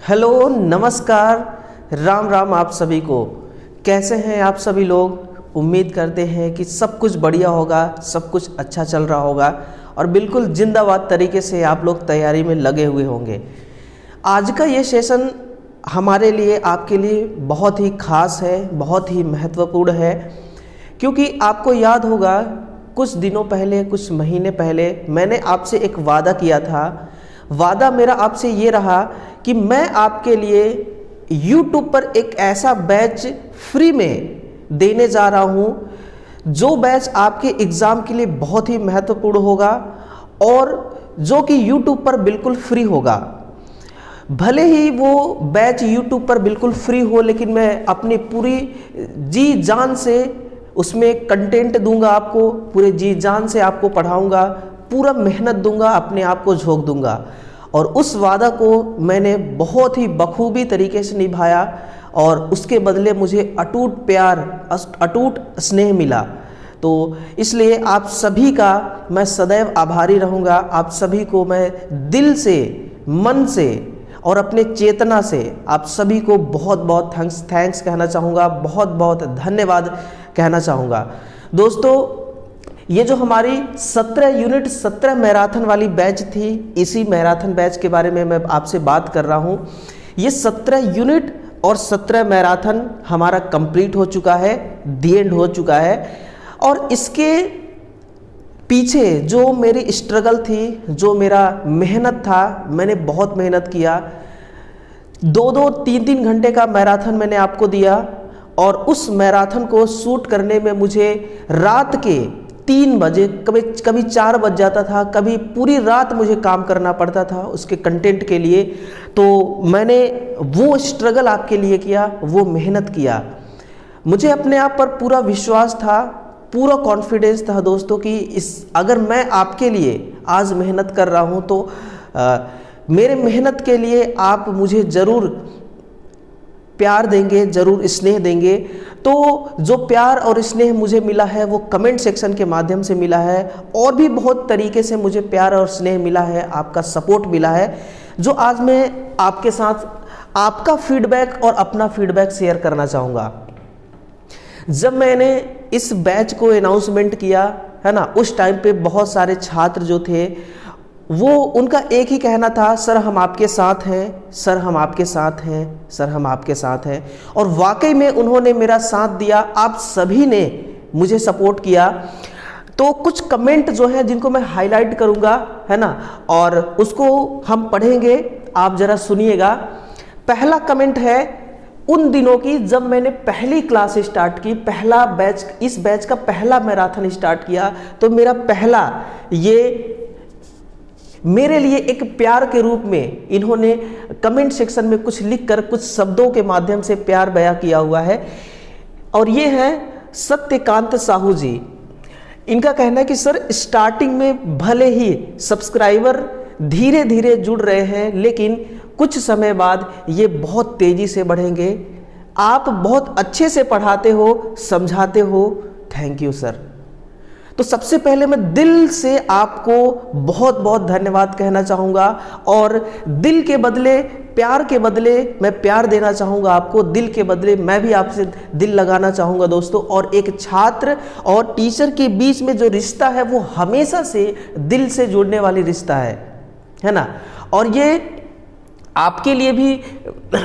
Hello, नमस्कार, राम राम आप सभी को। कैसे हैं आप सभी लोग? उम्मीद करते हैं कि सब कुछ बढ़िया होगा, सब कुछ अच्छा चल रहा होगा और बिल्कुल जिंदाबाद तरीके से आप लोग तैयारी में लगे हुए होंगे। आज का ये सेशन हमारे लिए, आपके लिए बहुत ही खास है, बहुत ही महत्वपूर्ण है, क्योंकि आपको याद होगा कुछ दिनों पहले, कुछ महीने पहले मैंने आपसे एक वादा किया था। वादा मेरा आपसे ये रहा कि मैं आपके लिए YouTube पर एक ऐसा बैच फ्री में देने जा रहा हूँ, जो बैच आपके एग्ज़ाम के लिए बहुत ही महत्वपूर्ण होगा और जो कि YouTube पर बिल्कुल फ्री होगा। भले ही वो बैच YouTube पर बिल्कुल फ्री हो, लेकिन मैं अपनी पूरी जी जान से उसमें कंटेंट दूंगा, आपको पूरे जी जान से आपको पढ़ाऊंगा, पूरा मेहनत दूंगा, अपने आप को झोंक दूंगा। और उस वादा को मैंने बहुत ही बखूबी तरीके से निभाया और उसके बदले मुझे अटूट प्यार, अटूट स्नेह मिला। तो इसलिए आप सभी का मैं सदैव आभारी रहूँगा। आप सभी को मैं दिल से, मन से और अपने चेतना से आप सभी को बहुत बहुत थैंक्स कहना चाहूँगा, बहुत बहुत धन्यवाद कहना चाहूँगा। दोस्तों, ये जो हमारी 17 यूनिट 17 मैराथन वाली बैच थी, इसी मैराथन बैच के बारे में मैं आपसे बात कर रहा हूँ। ये 17 यूनिट और 17 मैराथन हमारा कंप्लीट हो चुका है, दी एंड हो चुका है। और इसके पीछे जो मेरी स्ट्रगल थी, जो मेरा मेहनत था, मैंने बहुत मेहनत किया। 2-2, 3-3 घंटे का मैराथन मैंने आपको दिया और उस मैराथन को शूट करने में मुझे रात के 3 बजे, कभी 4 बज जाता था, कभी पूरी रात मुझे काम करना पड़ता था उसके कंटेंट के लिए। तो मैंने वो स्ट्रगल आपके लिए किया, वो मेहनत किया। मुझे अपने आप पर पूरा विश्वास था, पूरा कॉन्फिडेंस था दोस्तों कि अगर मैं आपके लिए आज मेहनत कर रहा हूँ तो मेरे मेहनत के लिए आप मुझे ज़रूर प्यार देंगे, ज़रूर स्नेह देंगे। तो जो प्यार और स्नेह मुझे मिला है वो कमेंट सेक्शन के माध्यम से मिला है, और भी बहुत तरीके से मुझे प्यार और स्नेह मिला है, आपका सपोर्ट मिला है, जो आज मैं आपके साथ आपका फीडबैक और अपना फीडबैक शेयर करना चाहूँगा। जब मैंने इस बैच को अनाउंसमेंट किया है ना, उस टाइम पे बहुत सारे छात्र जो थे वो, उनका एक ही कहना था, सर हम आपके साथ हैं, सर हम आपके साथ हैं, सर हम आपके साथ हैं। और वाकई में उन्होंने मेरा साथ दिया, आप सभी ने मुझे सपोर्ट किया। तो कुछ कमेंट जो है जिनको मैं हाईलाइट करूंगा, है ना, और उसको हम पढ़ेंगे, आप जरा सुनिएगा। पहला कमेंट है उन दिनों की जब मैंने पहली क्लास स्टार्ट की, पहला बैच, इस बैच का पहला मैराथन स्टार्ट किया। तो मेरा पहला, ये मेरे लिए एक प्यार के रूप में इन्होंने कमेंट सेक्शन में कुछ लिखकर, कुछ शब्दों के माध्यम से प्यार बयां किया हुआ है। और ये है सत्यकांत साहू जी। इनका कहना है कि सर स्टार्टिंग में भले ही सब्सक्राइबर धीरे धीरे जुड़ रहे हैं, लेकिन कुछ समय बाद ये बहुत तेजी से बढ़ेंगे। आप बहुत अच्छे से पढ़ाते हो, समझाते हो, थैंक यू सर। तो सबसे पहले मैं दिल से आपको बहुत बहुत धन्यवाद कहना चाहूँगा और दिल के बदले, प्यार के बदले मैं प्यार देना चाहूँगा आपको, दिल के बदले मैं भी आपसे दिल लगाना चाहूँगा दोस्तों। और एक छात्र और टीचर के बीच में जो रिश्ता है वो हमेशा से दिल से जुड़ने वाली रिश्ता है ना। और ये आपके लिए भी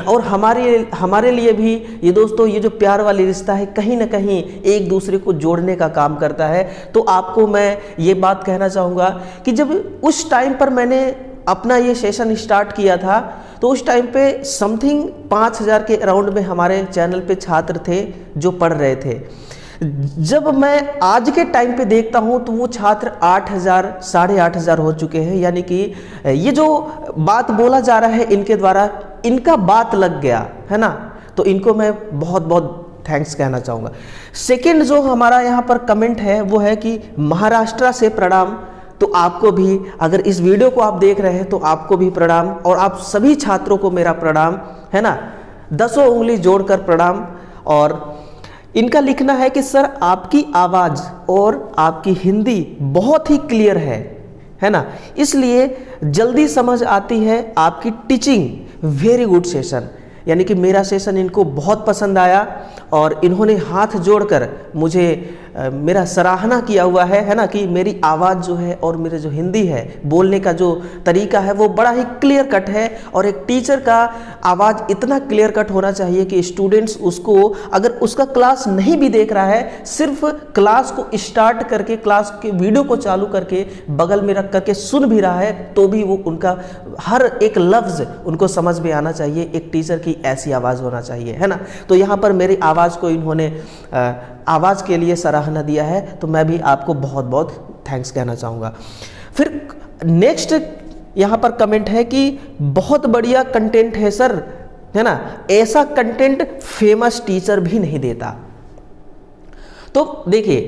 और हमारे लिए भी ये दोस्तों, ये जो प्यार वाली रिश्ता है कहीं ना कहीं एक दूसरे को जोड़ने का काम करता है। तो आपको मैं ये बात कहना चाहूँगा कि जब उस टाइम पर मैंने अपना ये सेशन स्टार्ट किया था, तो उस टाइम पे समथिंग 5000 के अराउंड में हमारे चैनल पे छात्र थे जो पढ़ रहे थे। जब मैं आज के टाइम पे देखता हूं तो वो छात्र 8000, 8500 हो चुके हैं। यानी कि ये जो बात बोला जा रहा है इनके द्वारा, इनका बात लग गया है ना। तो इनको मैं बहुत बहुत थैंक्स कहना चाहूँगा। सेकंड जो हमारा यहाँ पर कमेंट है वो है कि महाराष्ट्र से प्रणाम। तो आपको भी, अगर इस वीडियो को आप देख रहे हैं तो आपको भी प्रणाम, और आप सभी छात्रों को मेरा प्रणाम, है ना, 10 उंगली जोड़कर प्रणाम। और इनका लिखना है कि सर आपकी आवाज़ और आपकी हिंदी बहुत ही क्लियर है ना, इसलिए जल्दी समझ आती है, आपकी टीचिंग वेरी गुड सेशन, यानी कि मेरा सेशन इनको बहुत पसंद आया और इन्होंने हाथ जोड़कर मुझे मेरा सराहना किया हुआ है ना, कि मेरी आवाज़ जो है और मेरे जो हिंदी है बोलने का जो तरीका है वो बड़ा ही क्लियर कट है। और एक टीचर का आवाज़ इतना क्लियर कट होना चाहिए कि स्टूडेंट्स उसको, अगर उसका क्लास नहीं भी देख रहा है, सिर्फ क्लास को स्टार्ट करके, क्लास के वीडियो को चालू करके बगल में रख करके सुन भी रहा है तो भी वो उनका हर एक लफ्ज़ उनको समझ में आना चाहिए। एक टीचर की ऐसी आवाज़ होना चाहिए, है ना। तो यहाँ पर मेरी आवाज़ को इन्होंने आवाज़ के लिए सराहना दिया है, तो मैं भी आपको बहुत बहुत थैंक्स कहना चाहूँगा। फिर नेक्स्ट यहाँ पर कमेंट है कि बहुत बढ़िया कंटेंट है सर, है ना, ऐसा कंटेंट फेमस टीचर भी नहीं देता। तो देखिए,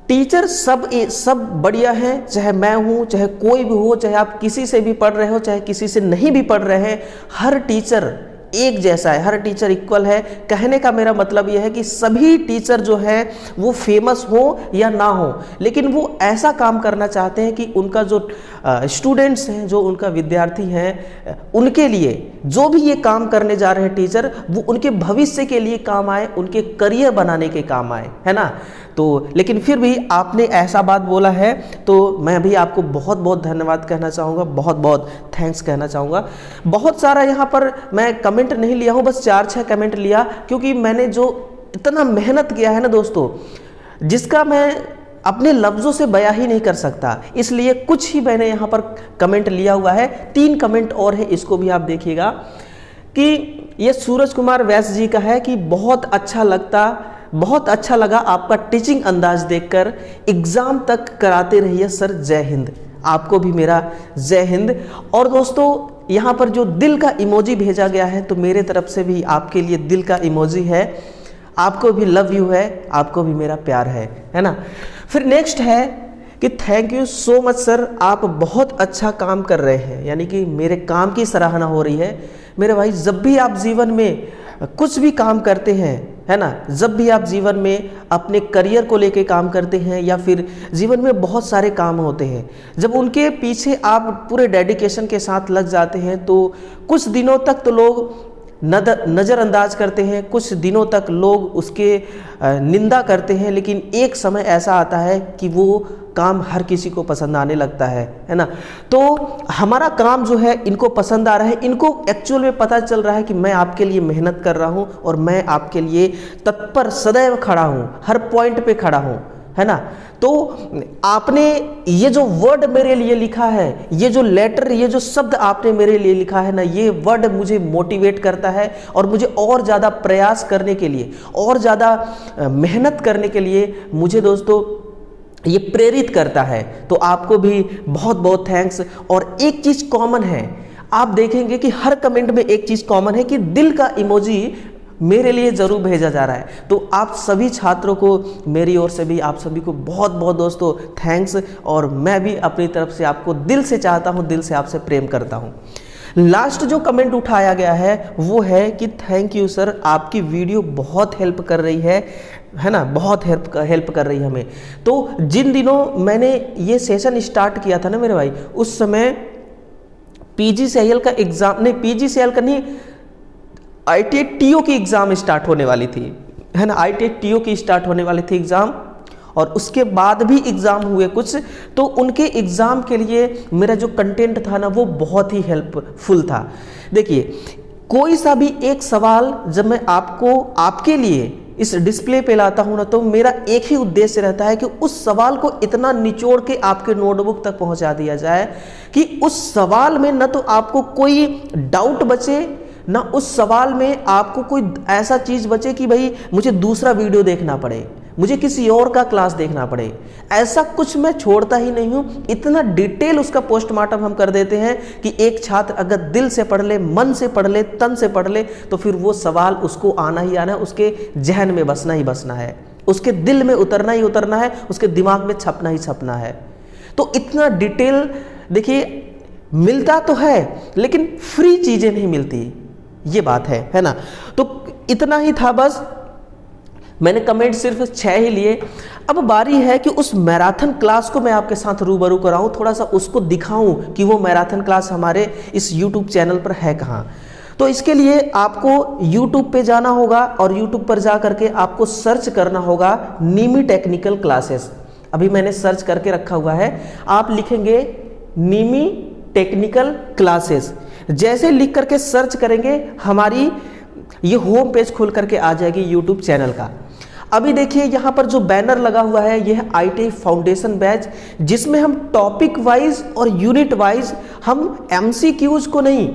टीचर सब बढ़िया हैं, चाहे मैं हूँ, चाहे कोई भी हो, चाहे आप किसी से भी पढ़ रहे हो, चाहे किसी से नहीं भी पढ़ रहे हैं, हर टीचर एक जैसा है, हर टीचर इक्वल है। कहने का मेरा मतलब यह है कि सभी टीचर जो है वो फेमस हो या ना हो, लेकिन वो ऐसा काम करना चाहते हैं कि उनका जो स्टूडेंट्स हैं, जो उनका विद्यार्थी हैं, उनके लिए जो भी ये काम करने जा रहे हैं टीचर, वो उनके भविष्य के लिए काम आए, उनके करियर बनाने के काम आए, है ना। तो लेकिन फिर भी आपने ऐसा बात बोला है तो मैं भी आपको बहुत बहुत धन्यवाद कहना चाहूँगा, बहुत बहुत थैंक्स कहना चाहूँगा। बहुत सारा यहाँ पर मैं कमेंट नहीं लिया हूँ, बस 4-6 कमेंट लिया, क्योंकि मैंने जो इतना मेहनत किया है ना दोस्तों, जिसका मैं अपने लफ्ज़ों से बयां ही नहीं कर सकता, इसलिए कुछ ही मैंने यहाँ पर कमेंट लिया हुआ है। 3 कमेंट और है, इसको भी आप देखिएगा। कि ये सूरज कुमार वैस जी का है कि बहुत अच्छा लगा आपका टीचिंग अंदाज देखकर, एग्ज़ाम तक कराते रहिए सर, जय हिंद। आपको भी मेरा जय हिंद। और दोस्तों यहाँ पर जो दिल का इमोजी भेजा गया है, तो मेरे तरफ से भी आपके लिए दिल का इमोजी है, आपको भी लव यू है, आपको भी मेरा प्यार है ना। फिर नेक्स्ट है कि thank you so much sir, आप बहुत अच्छा काम कर रहे हैं, यानी कि मेरे काम की सराहना हो रही है। मेरे भाई, जब भी आप जीवन में कुछ भी काम करते हैं, है ना, जब भी आप जीवन में अपने करियर को लेके काम करते हैं या फिर जीवन में बहुत सारे काम होते हैं, जब उनके पीछे आप पूरे डेडिकेशन के साथ लग जाते हैं, तो कुछ दिनों तक तो लोग नज़रअंदाज करते हैं, कुछ दिनों तक लोग उसके निंदा करते हैं, लेकिन एक समय ऐसा आता है कि वो काम हर किसी को पसंद आने लगता है ना। तो हमारा काम जो है इनको पसंद आ रहा है, इनको एक्चुअल में पता चल रहा है कि मैं आपके लिए मेहनत कर रहा हूँ और मैं आपके लिए तत्पर सदैव खड़ा हूँ, हर पॉइंट पे खड़ा हूँ, है ना। तो आपने ये जो वर्ड मेरे लिए लिखा है, ये जो लेटर, ये जो शब्द आपने मेरे लिए लिखा है ना, ये वर्ड मुझे मोटिवेट करता है और मुझे और ज़्यादा प्रयास करने के लिए, और ज़्यादा मेहनत करने के लिए मुझे दोस्तों ये प्रेरित करता है। तो आपको भी बहुत बहुत थैंक्स। और एक चीज़ कॉमन है, आप देखेंगे कि हर कमेंट में एक चीज़ कॉमन है कि दिल का इमोजी मेरे लिए ज़रूर भेजा जा रहा है। तो आप सभी छात्रों को मेरी ओर से भी आप सभी को बहुत बहुत दोस्तों थैंक्स। और मैं भी अपनी तरफ से आपको दिल से चाहता हूँ, दिल से आपसे प्रेम करता हूँ। लास्ट जो कमेंट उठाया गया है वो है कि थैंक यू सर, आपकी वीडियो बहुत हेल्प कर रही है ना, बहुत हेल्प कर रही है हमें। तो जिन दिनों मैंने ये सेशन स्टार्ट किया था ना मेरे भाई, उस समय PGCIL का एग्ज़ाम नहीं, PGCIL का नहीं, ITA TO की एग्ज़ाम स्टार्ट होने वाली थी, है ना, ITA TO की स्टार्ट होने वाली थी एग्ज़ाम। और उसके बाद भी एग्ज़ाम हुए कुछ, तो उनके एग्ज़ाम के लिए मेरा जो कंटेंट था ना वो बहुत ही हेल्पफुल था। देखिए, कोई सा भी एक सवाल जब मैं आपको आपके लिए इस डिस्प्ले पे लाता हूँ ना, तो मेरा एक ही उद्देश्य रहता है कि उस सवाल को इतना निचोड़ के आपके नोटबुक तक पहुँचा दिया जाए कि उस सवाल में न तो आपको कोई डाउट बचे, ना उस सवाल में आपको कोई ऐसा चीज़ बचे कि भाई मुझे दूसरा वीडियो देखना पड़े, मुझे किसी और का क्लास देखना पड़े। ऐसा कुछ मैं छोड़ता ही नहीं हूँ। इतना डिटेल उसका पोस्टमार्टम हम कर देते हैं कि एक छात्र अगर दिल से पढ़ ले, मन से पढ़ ले, तन से पढ़ ले, तो फिर वो सवाल उसको आना ही आना है, उसके जहन में बसना ही बसना है, उसके दिल में उतरना ही उतरना है, उसके दिमाग में छपना ही छपना है। तो इतना डिटेल देखिए मिलता तो है, लेकिन फ्री चीज़ें नहीं मिलती, ये बात है ना। तो इतना ही था बस। मैंने कमेंट सिर्फ 6 ही लिए। अब बारी है कि उस मैराथन क्लास को मैं आपके साथ रूबरू कराऊं, थोड़ा सा उसको दिखाऊं कि वो मैराथन क्लास हमारे इस YouTube चैनल पर है कहाँ। तो इसके लिए आपको YouTube पे जाना होगा और YouTube पर जा करके आपको सर्च करना होगा निमी टेक्निकल क्लासेस। अभी मैंने सर्च करके रखा हुआ है, आप लिखेंगे निमी टेक्निकल क्लासेस। जैसे लिख करके सर्च करेंगे हमारी ये होम पेज खुल करके आ जाएगी YouTube चैनल का। अभी देखिए यहाँ पर जो बैनर लगा हुआ है यह है ITI फाउंडेशन बैच, जिसमें हम टॉपिक वाइज और यूनिट वाइज हम MCQs को नहीं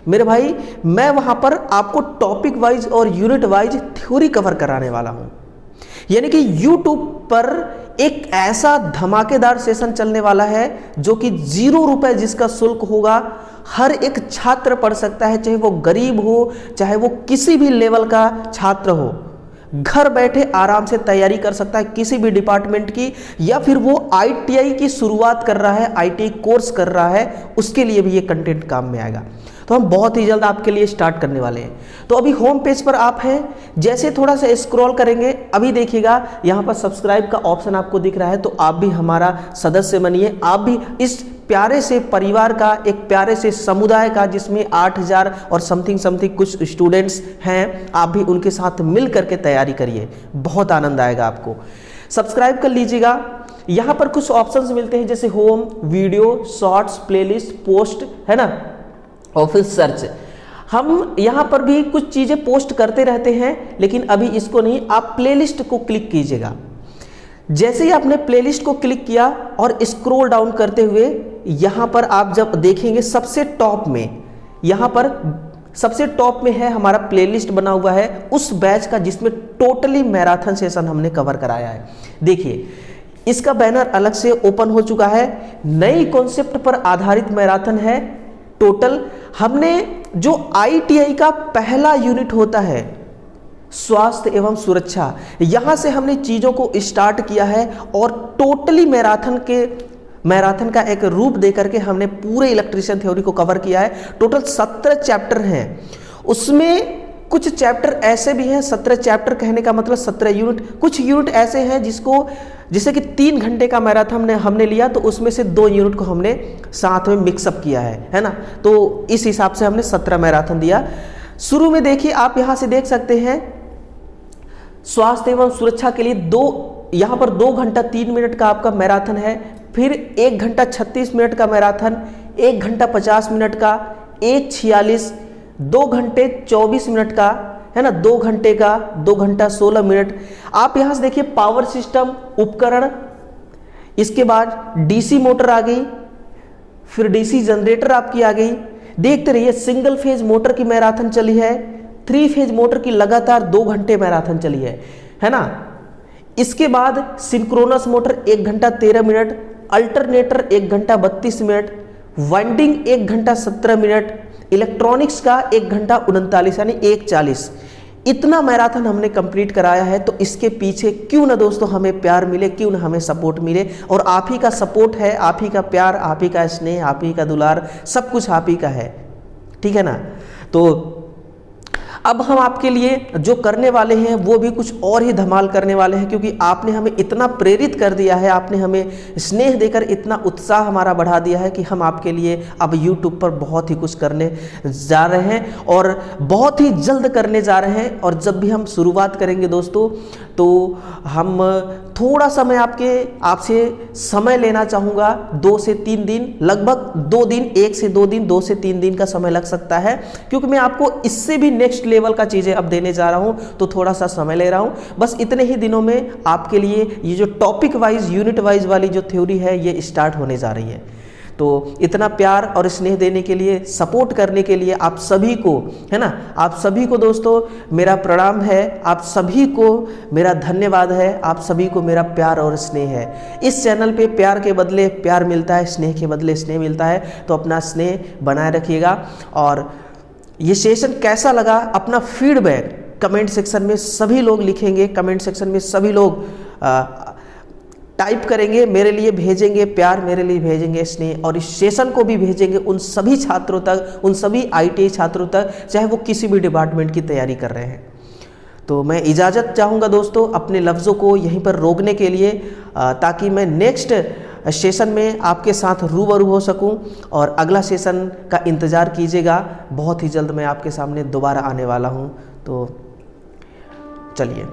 मेरे भाई, मैं वहां पर आपको टॉपिक वाइज और यूनिट वाइज थ्योरी कवर कराने वाला हूं। यानी कि YouTube पर एक ऐसा धमाकेदार सेशन चलने वाला है जो कि 0 रुपए जिसका शुल्क होगा, हर एक छात्र पढ़ सकता है, चाहे वो गरीब हो, चाहे वो किसी भी लेवल का छात्र हो, घर बैठे आराम से तैयारी कर सकता है किसी भी डिपार्टमेंट की, या फिर वो ITI की शुरुआत कर रहा है, ITI कोर्स कर रहा है, उसके लिए भी ये कंटेंट काम में आएगा। तो हम बहुत ही जल्द आपके लिए स्टार्ट करने वाले हैं। तो अभी होम पेज पर आप हैं, जैसे थोड़ा सा स्क्रॉल करेंगे अभी देखिएगा यहाँ पर सब्सक्राइब का ऑप्शन आपको दिख रहा है, तो आप भी हमारा सदस्य बनिए। आप भी इस प्यारे से परिवार का, एक प्यारे से समुदाय का, जिसमें 8000 और समथिंग कुछ स्टूडेंट्स हैं, आप भी उनके साथ मिल करके तैयारी करिए, बहुत आनंद आएगा आपको। सब्सक्राइब कर लीजिएगा। यहाँ पर कुछ ऑप्शंस मिलते हैं जैसे home, video, shorts, playlist, post, है ना, और फिर सर्च। हम यहाँ पर भी कुछ चीज़ें पोस्ट करते रहते हैं, लेकिन अभी इसको नहीं, आप प्लेलिस्ट को क्लिक कीजिएगा। जैसे ही आपने प्लेलिस्ट को क्लिक किया और स्क्रॉल डाउन करते हुए यहाँ पर आप जब देखेंगे सबसे टॉप में, यहाँ पर सबसे टॉप में है हमारा प्लेलिस्ट बना हुआ है उस बैच का जिसमें टोटली मैराथन सेशन हमने कवर कराया है। देखिए इसका बैनर अलग से ओपन हो चुका है, नई कॉन्सेप्ट पर आधारित मैराथन है। टोटल हमने जो ITI का पहला यूनिट होता है स्वास्थ्य एवं सुरक्षा, यहां से हमने चीजों को स्टार्ट किया है और टोटली मैराथन का एक रूप देकर के हमने पूरे इलेक्ट्रिशियन थ्योरी को कवर किया है। टोटल 17 चैप्टर हैं, उसमें कुछ चैप्टर ऐसे भी हैं, 17 चैप्टर कहने का मतलब 17 यूनिट, कुछ यूनिट ऐसे हैं जिसे कि 3 घंटे का मैराथन हमने लिया, तो उसमें से 2 यूनिट को हमने साथ में मिक्सअप किया है ना। तो इस हिसाब से हमने 17 मैराथन दिया। शुरू में देखिए आप यहां से देख सकते हैं स्वास्थ्य एवं सुरक्षा के लिए यहाँ पर 2 घंटा 3 मिनट का आपका मैराथन है, फिर 1 घंटा 36 मिनट का मैराथन, 1 घंटा 50 मिनट का, 1:46, 2 घंटे 24 मिनट का, है ना, 2 घंटे का, 2 घंटा 16 मिनट। आप यहां से देखिए पावर सिस्टम उपकरण, इसके बाद DC मोटर आ गई, फिर DC जनरेटर आपकी आ गई। देखते रहिए सिंगल फेज मोटर की मैराथन चली है, 3 फेज मोटर की लगातार 2 घंटे मैराथन चली है ना। इसके बाद सिंक्रोनस मोटर 1 घंटा 13 मिनट, अल्टरनेटर 1 घंटा 32 मिनट, वाइंडिंग 1 घंटा 17 मिनट, इलेक्ट्रॉनिक्स का 1 घंटा 39 यानी 1:40। इतना मैराथन हमने कंप्लीट कराया है। तो इसके पीछे क्यों ना दोस्तों हमें प्यार मिले, क्यों ना हमें सपोर्ट मिले, और आप ही का सपोर्ट है, आप ही का प्यार, आप ही का स्नेह, आप ही का दुलार, सब कुछ आप ही का है, ठीक है ना। तो अब हम आपके लिए जो करने वाले हैं वो भी कुछ और ही धमाल करने वाले हैं, क्योंकि आपने हमें इतना प्रेरित कर दिया है, आपने हमें स्नेह देकर इतना उत्साह हमारा बढ़ा दिया है कि हम आपके लिए अब YouTube पर बहुत ही कुछ करने जा रहे हैं और बहुत ही जल्द करने जा रहे हैं। और जब भी हम शुरुआत करेंगे दोस्तों, तो हम थोड़ा सा मैं आपसे समय लेना चाहूँगा, 2 से 3 दिन, लगभग 2 दिन, 1 से 2 दिन, 2 से 3 दिन का समय लग सकता है, क्योंकि मैं आपको इससे भी नेक्स्ट लेवल का चीज़ें अब देने जा रहा हूं, तो थोड़ा सा समय ले रहा हूं। बस इतने ही दिनों में आपके लिए ये जो टॉपिक वाइज, यूनिट वाइज वाली जो थ्योरी है ये स्टार्ट होने जा रही है। तो इतना प्यार और स्नेह देने के लिए, सपोर्ट करने के लिए आप सभी को, है ना, आप सभी को दोस्तों मेरा प्रणाम है, आप सभी को मेरा धन्यवाद है, आप सभी को मेरा प्यार और स्नेह है। इस चैनल पे प्यार के बदले प्यार मिलता है, स्नेह के बदले स्नेह मिलता है। तो अपना स्नेह बनाए रखिएगा। और ये सेशन कैसा लगा, अपना फीडबैक कमेंट सेक्शन में सभी लोग लिखेंगे, कमेंट सेक्शन में सभी लोग टाइप करेंगे, मेरे लिए भेजेंगे प्यार, मेरे लिए भेजेंगे स्नेह, और इस सेशन को भी भेजेंगे उन सभी छात्रों तक, उन सभी ITI छात्रों तक, चाहे वो किसी भी डिपार्टमेंट की तैयारी कर रहे हैं। तो मैं इजाज़त चाहूँगा दोस्तों अपने लफ्ज़ों को यहीं पर रोकने के लिए, ताकि मैं नेक्स्ट सेशन में आपके साथ रूबरू हो सकूं। और अगला सेशन का इंतज़ार कीजिएगा, बहुत ही जल्द मैं आपके सामने दोबारा आने वाला हूं। तो चलिए।